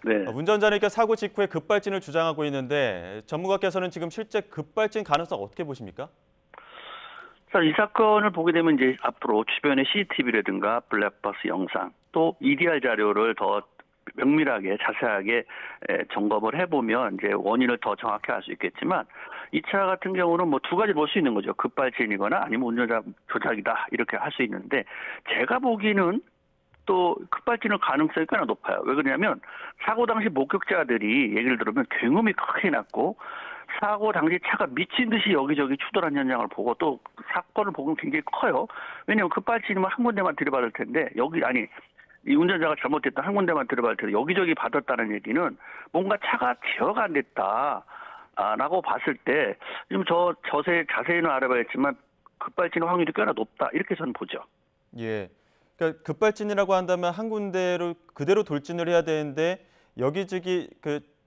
네. 운전자는 사고 직후에 급발진을 주장하고 있는데 전문가께서는 지금 실제 급발진 가능성 어떻게 보십니까? 자, 이 사건을 보게 되면 이제 앞으로 주변의 CCTV라든가 블랙박스 영상 또 EDR 자료를 더 면밀하게 자세하게 점검을 해보면 이제 원인을 더 정확히 알 수 있겠지만 이 차 같은 경우는 뭐 두 가지 볼 수 있는 거죠. 급발진이거나 아니면 운전자 조작이다 이렇게 할 수 있는데 제가 보기에는 또 급발진의 가능성이 꽤나 높아요. 왜 그러냐면 사고 당시 목격자들이 얘기를 들으면 굉음이 크게 났고 사고 당시 차가 미친 듯이 여기저기 추돌한 현장을 보고 또 사건을 보면 굉장히 커요. 왜냐하면 급발진이면 한 군데만 들이받을 텐데 이 운전자가 잘못됐다 한 군데만 들이받을 텐데 여기저기 받았다는 얘기는 뭔가 차가 제어가 안 됐다. 라고 봤을 때 지금 자세히는 알아봐야겠지만 급발진 확률이 꽤나 높다 이렇게 저는 보죠. 예. 그러니까 급발진이라고 한다면 한 군데로 그대로 돌진을 해야 되는데 여기저기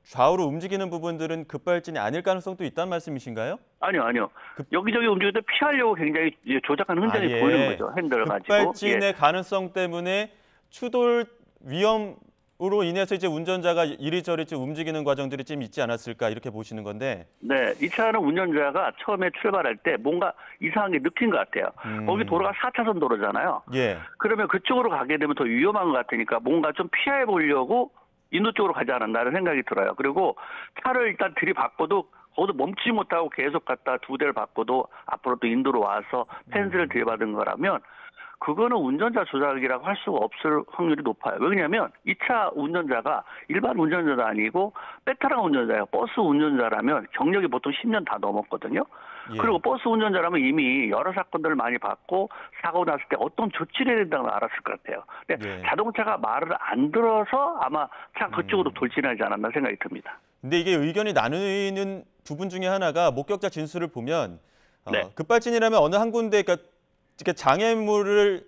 좌우로 움직이는 부분들은 급발진이 아닐 가능성도 있다는 말씀이신가요? 아니요. 여기저기 움직일 때 피하려고 굉장히 조작한 흔적이 보이는 거죠. 핸들을 가지고. 급발진의 가능성 때문에 추돌 위험으로 인해서 이제 운전자가 이리저리 움직이는 과정들이 좀 있지 않았을까 이렇게 보시는 건데. 네, 이 차는 운전자가 처음에 출발할 때 뭔가 이상한 게 느낀 것 같아요. 거기 도로가 4차선 도로잖아요. 예. 그러면 그쪽으로 가게 되면 더 위험한 것 같으니까 뭔가 좀 피해 보려고 인도 쪽으로 가지 않았나라는 생각이 들어요. 그리고 차를 일단 들이받고도 거기도 멈추지 못하고 계속 갔다 두 대를 받고도 앞으로 또 인도로 와서 펜스를 들이받은 거라면 그거는 운전자 조작이라고 할 수가 없을 확률이 높아요. 왜냐하면 이 차 운전자가 일반 운전자도 아니고 베테랑 운전자예요. 버스 운전자라면 경력이 보통 10년 다 넘었거든요. 예. 그리고 버스 운전자라면 이미 여러 사건들을 많이 받고 사고 났을 때 어떤 조치를 해야 된다는 걸 알았을 것 같아요. 근데 예. 자동차가 말을 안 들어서 아마 차 그쪽으로 돌진하지 않았나 생각이 듭니다. 근데 이게 의견이 나뉘는 부분 중에 하나가 목격자 진술을 보면 네. 급발진이라면 어느 한 군데 그러니까 장애물을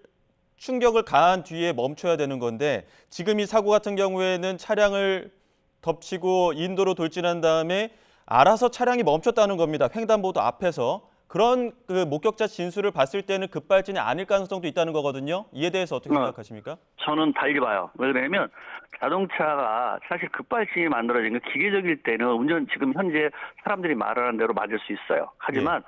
충격을 가한 뒤에 멈춰야 되는 건데 지금 이 사고 같은 경우에는 차량을 덮치고 인도로 돌진한 다음에 알아서 차량이 멈췄다는 겁니다. 횡단보도 앞에서. 그런 목격자 진술을 봤을 때는 급발진이 아닐 가능성도 있다는 거거든요. 이에 대해서 어떻게 생각하십니까? 저는 달리 봐요. 왜냐하면 자동차가 사실 급발진이 만들어진 건 기계적일 때는 지금 현재 사람들이 말하는 대로 맞을 수 있어요. 하지만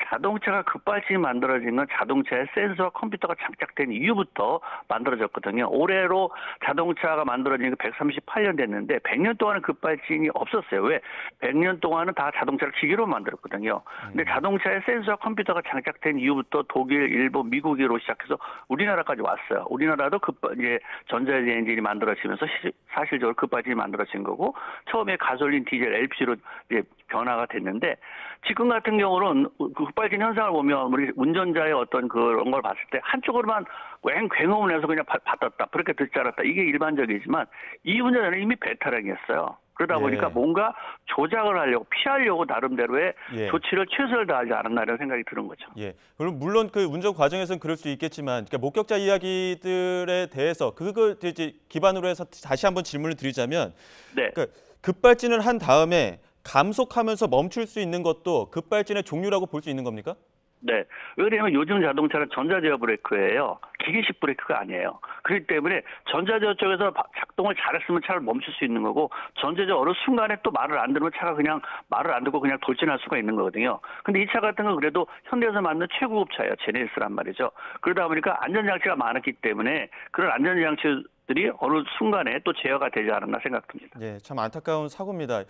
자동차가 급발진이 만들어진 건 자동차에 센서와 컴퓨터가 장착된 이후부터 만들어졌거든요. 올해로 자동차가 만들어진 게 138년 됐는데 100년 동안은 급발진이 없었어요. 왜? 100년 동안은 다 자동차를 기계로 만들었거든요. 근데 자동차에 센서와 컴퓨터가 장착된 이후부터 독일, 일본, 미국으로 시작해서 우리나라까지 왔어요. 우리나라도 이제 전자제어 엔진이 만들어지면서 사실적으로 급발진이 만들어진 거고 처음에 가솔린, 디젤, LPG로 이제 변화가 됐는데 지금 같은 경우는 급발진 현상을 보면 우리 운전자의 어떤 그런 걸 봤을 때 한쪽으로만 굉음을 해서 그냥 받았다. 그렇게 듣지 않았다. 이게 일반적이지만 이 운전자는 이미 베테랑이었어요. 그러다 보니까 뭔가 조작을 하려고 피하려고 나름대로의 조치를 최선을 다하지 않았나라는 생각이 드는 거죠. 예. 그럼 물론 운전 과정에서는 그럴 수 있겠지만 그러니까 목격자 이야기들에 대해서 그걸 이제 기반으로 해서 다시 한번 질문을 드리자면 그러니까 급발진을 한 다음에 감속하면서 멈출 수 있는 것도 급발진의 종류라고 볼 수 있는 겁니까? 네. 왜냐하면 요즘 자동차는 전자제어 브레이크예요. 기계식 브레이크가 아니에요. 그렇기 때문에 전자제어 쪽에서 작동을 잘했으면 차를 멈출 수 있는 거고 전자제어 어느 순간에 또 말을 안 들으면 차가 그냥 말을 안 듣고 그냥 돌진할 수가 있는 거거든요. 근데 이 차 같은 건 그래도 현대에서 만든 최고급 차예요. 제네시스란 말이죠. 그러다 보니까 안전장치가 많았기 때문에 그런 안전장치들이 어느 순간에 또 제어가 되지 않았나 생각됩니다. 예, 참 안타까운 사고입니다.